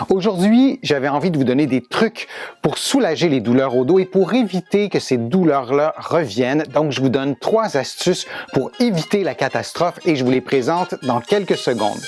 Aujourd'hui, j'avais envie de vous donner des trucs pour soulager les douleurs au dos et pour éviter que ces douleurs-là reviennent. Donc, je vous donne 3 astuces pour éviter la catastrophe et je vous les présente dans quelques secondes.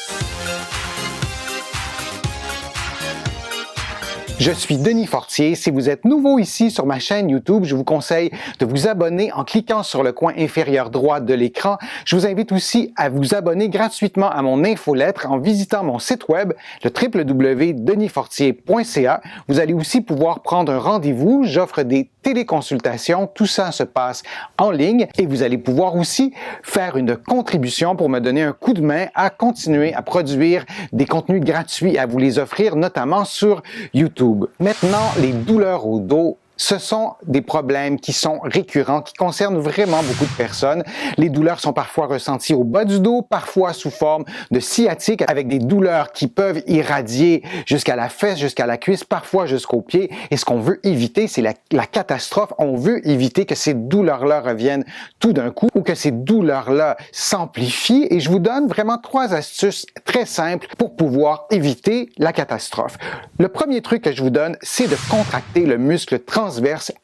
Je suis Denis Fortier. Si vous êtes nouveau ici sur ma chaîne YouTube, je vous conseille de vous abonner en cliquant sur le coin inférieur droit de l'écran. Je vous invite aussi à vous abonner gratuitement à mon infolettre en visitant mon site web, le www.denisfortier.ca. Vous allez aussi pouvoir prendre un rendez-vous. J'offre des téléconsultations. Tout ça se passe en ligne et vous allez pouvoir aussi faire une contribution pour me donner un coup de main à continuer à produire des contenus gratuits et à vous les offrir, notamment sur YouTube. Maintenant, les douleurs au dos, ce sont des problèmes qui sont récurrents, qui concernent vraiment beaucoup de personnes. Les douleurs sont parfois ressenties au bas du dos, parfois sous forme de sciatique, avec des douleurs qui peuvent irradier jusqu'à la fesse, jusqu'à la cuisse, parfois jusqu'au pied. Et ce qu'on veut éviter, c'est la catastrophe. On veut éviter que ces douleurs-là reviennent tout d'un coup ou que ces douleurs-là s'amplifient. Et je vous donne vraiment 3 astuces très simples pour pouvoir éviter la catastrophe. Le premier truc que je vous donne, c'est de contracter le muscle transverse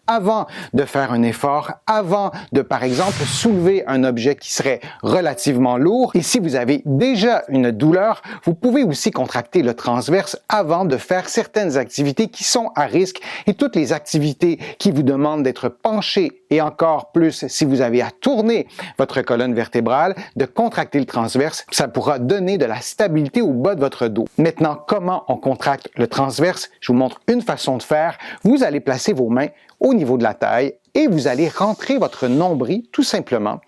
avant de faire un effort, avant de, par exemple, soulever un objet qui serait relativement lourd. Et si vous avez déjà une douleur, vous pouvez aussi contracter le transverse avant de faire certaines activités qui sont à risque et toutes les activités qui vous demandent d'être penché et encore plus si vous avez à tourner votre colonne vertébrale, de contracter le transverse, ça pourra donner de la stabilité au bas de votre dos. Maintenant, comment on contracte le transverse? Je vous montre une façon de faire. Vous allez placer vos mains au niveau de la taille et vous allez rentrer votre nombril tout simplement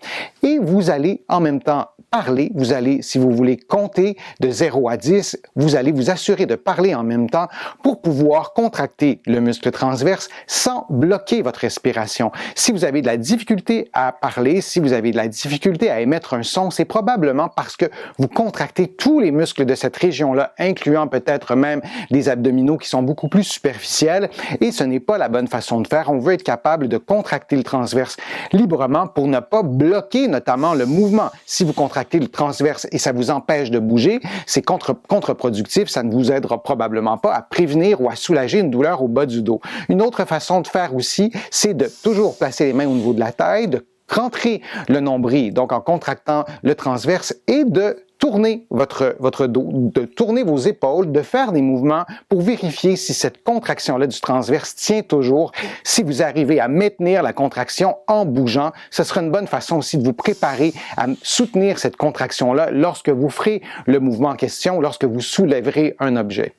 et vous allez en même temps parler, vous allez, si vous voulez compter de 0 à 10, vous allez vous assurer de parler en même temps pour pouvoir contracter le muscle transverse sans bloquer votre respiration. Si vous avez de la difficulté à parler, si vous avez de la difficulté à émettre un son, c'est probablement parce que vous contractez tous les muscles de cette région-là, incluant peut-être même les abdominaux qui sont beaucoup plus superficiels et ce n'est pas la bonne façon de faire. On veut être capable de contracter le transverse librement pour ne pas bloquer notamment le mouvement. Si vous contractez le transverse et ça vous empêche de bouger, c'est contre-productif, ça ne vous aidera probablement pas à prévenir ou à soulager une douleur au bas du dos. Une autre façon de faire aussi, c'est de toujours placer les mains au niveau de la taille, de rentrer le nombril, donc en contractant le transverse et de tourner votre dos, de tourner vos épaules, de faire des mouvements pour vérifier si cette contraction-là du transverse tient toujours. Si vous arrivez à maintenir la contraction en bougeant, ce sera une bonne façon aussi de vous préparer à soutenir cette contraction-là lorsque vous ferez le mouvement en question, lorsque vous soulèverez un objet.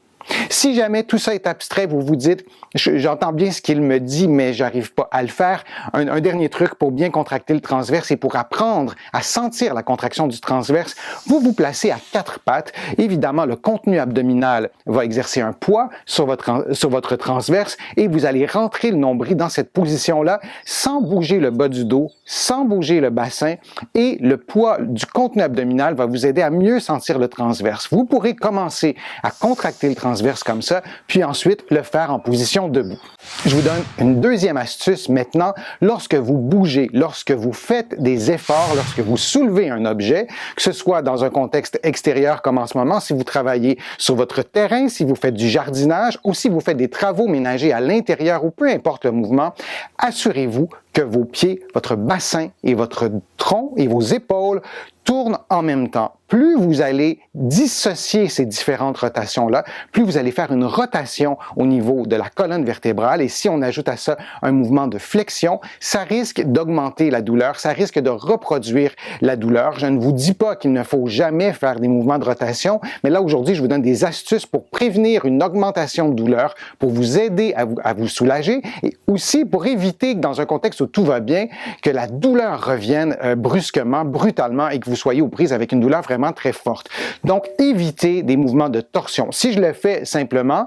Si jamais tout ça est abstrait, vous vous dites « j'entends bien ce qu'il me dit, mais j'arrive pas à le faire », un dernier truc pour bien contracter le transverse et pour apprendre à sentir la contraction du transverse, vous vous placez à 4 pattes. Évidemment, le contenu abdominal va exercer un poids sur votre transverse et vous allez rentrer le nombril dans cette position-là sans bouger le bas du dos, sans bouger le bassin et le poids du contenu abdominal va vous aider à mieux sentir le transverse. Vous pourrez commencer à contracter le transverse comme ça, puis ensuite le faire en position debout. Je vous donne une deuxième astuce maintenant. Lorsque vous bougez, lorsque vous faites des efforts, lorsque vous soulevez un objet, que ce soit dans un contexte extérieur comme en ce moment, si vous travaillez sur votre terrain, si vous faites du jardinage ou si vous faites des travaux ménagers à l'intérieur ou peu importe le mouvement, assurez-vous que vos pieds, votre bassin et votre tronc et vos épaules tournent en même temps. Plus vous allez dissocier ces différentes rotations-là, plus vous allez faire une rotation au niveau de la colonne vertébrale et si on ajoute à ça un mouvement de flexion, ça risque d'augmenter la douleur, ça risque de reproduire la douleur. Je ne vous dis pas qu'il ne faut jamais faire des mouvements de rotation, mais là aujourd'hui, je vous donne des astuces pour prévenir une augmentation de douleur, pour vous aider à vous soulager et aussi pour éviter que dans un contexte où tout va bien, que la douleur revienne brusquement, brutalement et que vous soyez aux prises avec une douleur vraiment très forte. Donc, évitez des mouvements de torsion. Si je le fais simplement,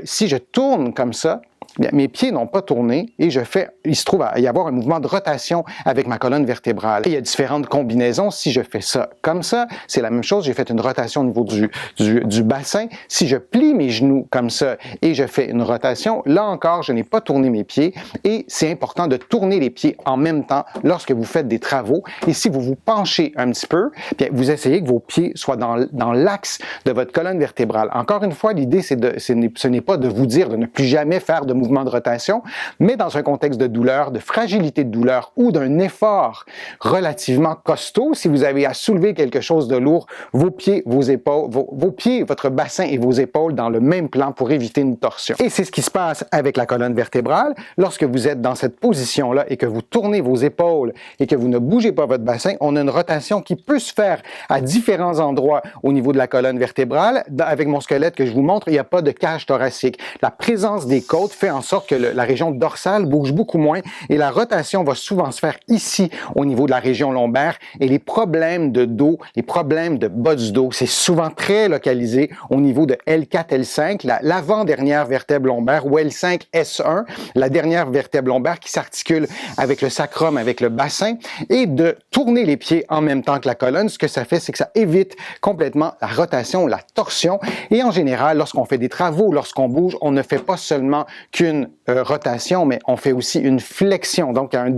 si je tourne comme ça, bien, mes pieds n'ont pas tourné et il se trouve à y avoir un mouvement de rotation avec ma colonne vertébrale. Et il y a différentes combinaisons. Si je fais ça comme ça, c'est la même chose. J'ai fait une rotation au niveau du bassin. Si je plie mes genoux comme ça et je fais une rotation, là encore, je n'ai pas tourné mes pieds et c'est important de tourner les pieds en même temps lorsque vous faites des travaux. Et si vous vous penchez un petit peu, bien, vous essayez que vos pieds soient dans l'axe de votre colonne vertébrale. Encore une fois, l'idée, ce n'est pas de vous dire de ne plus jamais faire de mouvement de rotation, mais dans un contexte de douleur, de fragilité de douleur ou d'un effort relativement costaud, si vous avez à soulever quelque chose de lourd, vos pieds, vos épaules, vos pieds, votre bassin et vos épaules dans le même plan pour éviter une torsion. Et c'est ce qui se passe avec la colonne vertébrale. Lorsque vous êtes dans cette position-là et que vous tournez vos épaules et que vous ne bougez pas votre bassin, on a une rotation qui peut se faire à différents endroits au niveau de la colonne vertébrale. Avec mon squelette que je vous montre, il n'y a pas de cage thoracique. La présence des côtes fait en sorte que la région dorsale bouge beaucoup moins et la rotation va souvent se faire ici au niveau de la région lombaire et les problèmes de dos, les problèmes de bas du dos, c'est souvent très localisé au niveau de L4, L5, l'avant-dernière vertèbre lombaire ou L5, S1, la dernière vertèbre lombaire qui s'articule avec le sacrum, avec le bassin et de tourner les pieds en même temps que la colonne. Ce que ça fait, c'est que ça évite complètement la rotation, la torsion et en général, lorsqu'on fait des travaux, lorsqu'on bouge, on ne fait pas seulement qu'une rotation, mais on fait aussi une flexion. Donc, il y a un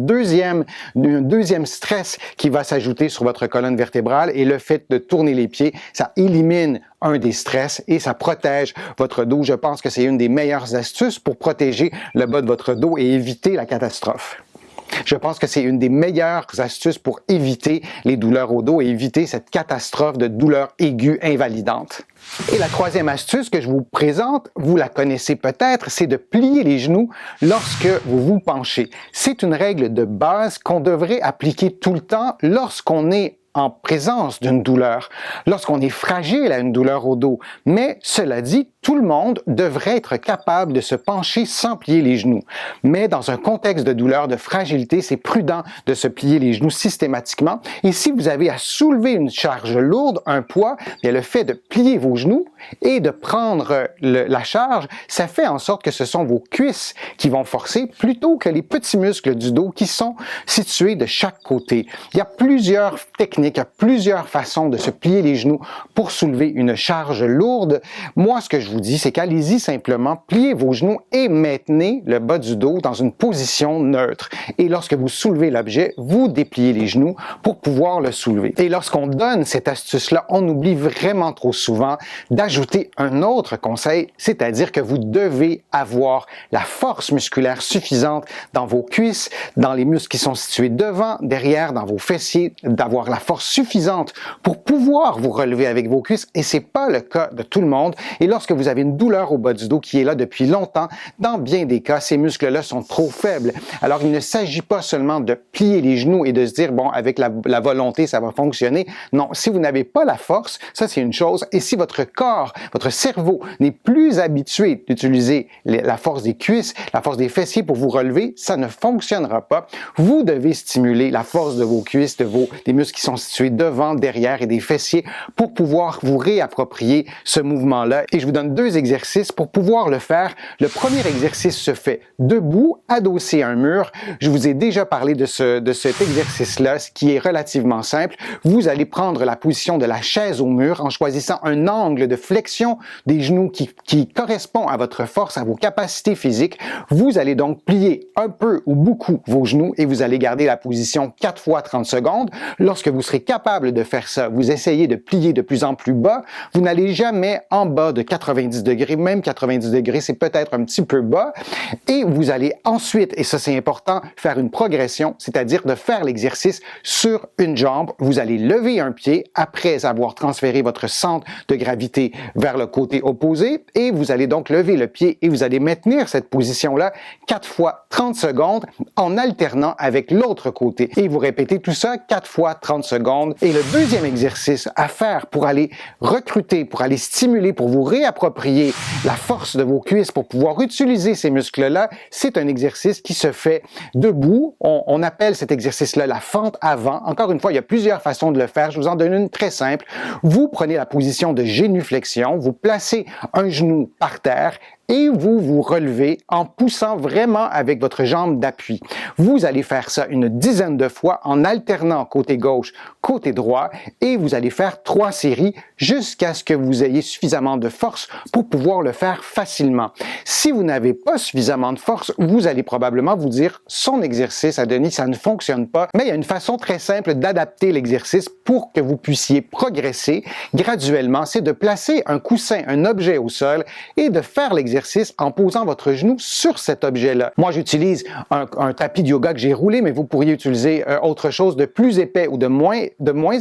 deuxième stress qui va s'ajouter sur votre colonne vertébrale et le fait de tourner les pieds, ça élimine un des stress et ça protège votre dos. Je pense que c'est une des meilleures astuces pour protéger le bas de votre dos et éviter la catastrophe. Je pense que c'est une des meilleures astuces pour éviter les douleurs au dos et éviter cette catastrophe de douleur aiguë invalidante. Et la troisième astuce que je vous présente, vous la connaissez peut-être, c'est de plier les genoux lorsque vous vous penchez. C'est une règle de base qu'on devrait appliquer tout le temps lorsqu'on est en présence d'une douleur, lorsqu'on est fragile à une douleur au dos. Mais cela dit, tout le monde devrait être capable de se pencher sans plier les genoux. Mais dans un contexte de douleur, de fragilité, c'est prudent de se plier les genoux systématiquement. Et si vous avez à soulever une charge lourde, un poids, bien le fait de plier vos genoux et de prendre la charge, ça fait en sorte que ce sont vos cuisses qui vont forcer plutôt que les petits muscles du dos qui sont situés de chaque côté. Il y a plusieurs techniques, il y a plusieurs façons de se plier les genoux pour soulever une charge lourde. Moi, ce que je vous dis, c'est qu'allez-y simplement, pliez vos genoux et maintenez le bas du dos dans une position neutre. Et lorsque vous soulevez l'objet, vous dépliez les genoux pour pouvoir le soulever. Et lorsqu'on donne cette astuce-là, on oublie vraiment trop souvent d'ajouter un autre conseil, c'est-à-dire que vous devez avoir la force musculaire suffisante dans vos cuisses, dans les muscles qui sont situés devant, derrière, dans vos fessiers, d'avoir la force suffisante pour pouvoir vous relever avec vos cuisses. Et c'est pas le cas de tout le monde. Et lorsque vous avez une douleur au bas du dos qui est là depuis longtemps, dans bien des cas, ces muscles-là sont trop faibles. Alors, il ne s'agit pas seulement de plier les genoux et de se dire, bon, avec la volonté, ça va fonctionner. Non, si vous n'avez pas la force, ça c'est une chose. Et si votre corps, votre cerveau n'est plus habitué d'utiliser la force des cuisses, la force des fessiers pour vous relever, ça ne fonctionnera pas. Vous devez stimuler la force de vos cuisses, des muscles qui sont situés devant, derrière et des fessiers pour pouvoir vous réapproprier ce mouvement-là. Et je vous donne 2 exercices pour pouvoir le faire. Le premier exercice se fait debout, adossé à un mur. Je vous ai déjà parlé de cet exercice-là, ce qui est relativement simple. Vous allez prendre la position de la chaise au mur en choisissant un angle de flexion des genoux qui correspond à votre force, à vos capacités physiques. Vous allez donc plier un peu ou beaucoup vos genoux et vous allez garder la position 4 fois 30 secondes. Lorsque vous serez capable de faire ça, vous essayez de plier de plus en plus bas. Vous n'allez jamais en bas de 90 degrés, même 90 degrés, c'est peut-être un petit peu bas. Et vous allez ensuite, et ça c'est important, faire une progression, c'est-à-dire de faire l'exercice sur une jambe. Vous allez lever un pied après avoir transféré votre centre de gravité vers le côté opposé et vous allez donc lever le pied et vous allez maintenir cette position-là 4 fois 30 secondes en alternant avec l'autre côté. Et vous répétez tout ça 4 fois 30 secondes. Et le deuxième exercice à faire pour aller recruter, pour aller stimuler, pour vous réapproprier approprier la force de vos cuisses pour pouvoir utiliser ces muscles-là, c'est un exercice qui se fait debout. On appelle cet exercice-là la fente avant. Encore une fois, il y a plusieurs façons de le faire. Je vous en donne une très simple. Vous prenez la position de génuflexion, vous placez un genou par terre et vous vous relevez en poussant vraiment avec votre jambe d'appui. Vous allez faire ça une dizaine de fois en alternant côté gauche, côté droit et vous allez faire 3 séries jusqu'à ce que vous ayez suffisamment de force pour pouvoir le faire facilement. Si vous n'avez pas suffisamment de force, vous allez probablement vous dire son exercice à Denis, ça ne fonctionne pas. Mais il y a une façon très simple d'adapter l'exercice pour que vous puissiez progresser graduellement, c'est de placer un coussin, un objet au sol et de faire l'exercice en posant votre genou sur cet objet-là. Moi, j'utilise un tapis de yoga que j'ai roulé, mais vous pourriez utiliser autre chose de plus épais ou de moins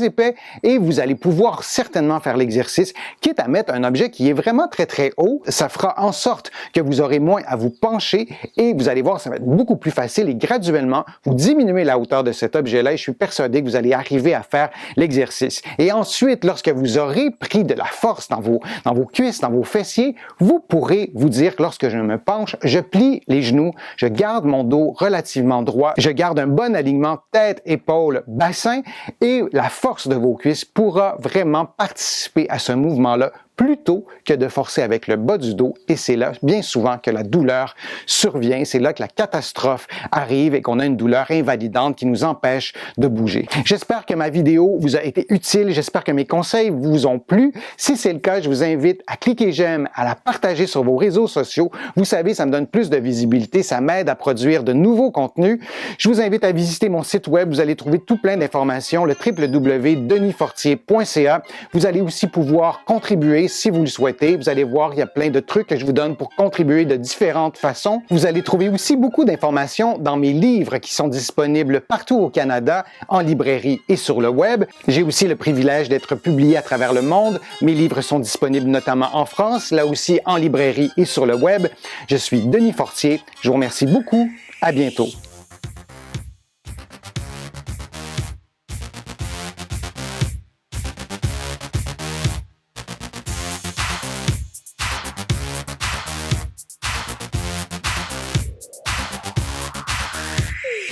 épais et vous allez pouvoir certainement faire l'exercice, quitte à mettre un objet qui est vraiment très très haut. Ça fera en sorte que vous aurez moins à vous pencher et vous allez voir, ça va être beaucoup plus facile et graduellement, vous diminuez la hauteur de cet objet-là et je suis persuadé que vous allez arriver à faire l'exercice. Et ensuite, lorsque vous aurez pris de la force dans vos cuisses, dans vos fessiers, vous pourrez vous dire que lorsque je me penche, je plie les genoux, je garde mon dos relativement droit, je garde un bon alignement tête, épaules, bassin et la force de vos cuisses pourra vraiment participer à ce mouvement-là plutôt que de forcer avec le bas du dos et c'est là bien souvent que la douleur survient, c'est là que la catastrophe arrive et qu'on a une douleur invalidante qui nous empêche de bouger. J'espère que ma vidéo vous a été utile, j'espère que mes conseils vous ont plu. Si c'est le cas, je vous invite à cliquer j'aime, à la partager sur vos réseaux sociaux. Vous savez, ça me donne plus de visibilité, ça m'aide à produire de nouveaux contenus. Je vous invite à visiter mon site web, vous allez trouver tout plein d'informations, le www.denisfortier.ca. Vous allez aussi pouvoir contribuer si vous le souhaitez. Vous allez voir, il y a plein de trucs que je vous donne pour contribuer de différentes façons. Vous allez trouver aussi beaucoup d'informations dans mes livres qui sont disponibles partout au Canada, en librairie et sur le web. J'ai aussi le privilège d'être publié à travers le monde. Mes livres sont disponibles notamment en France, là aussi en librairie et sur le web. Je suis Denis Fortier. Je vous remercie beaucoup. À bientôt.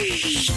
Shh.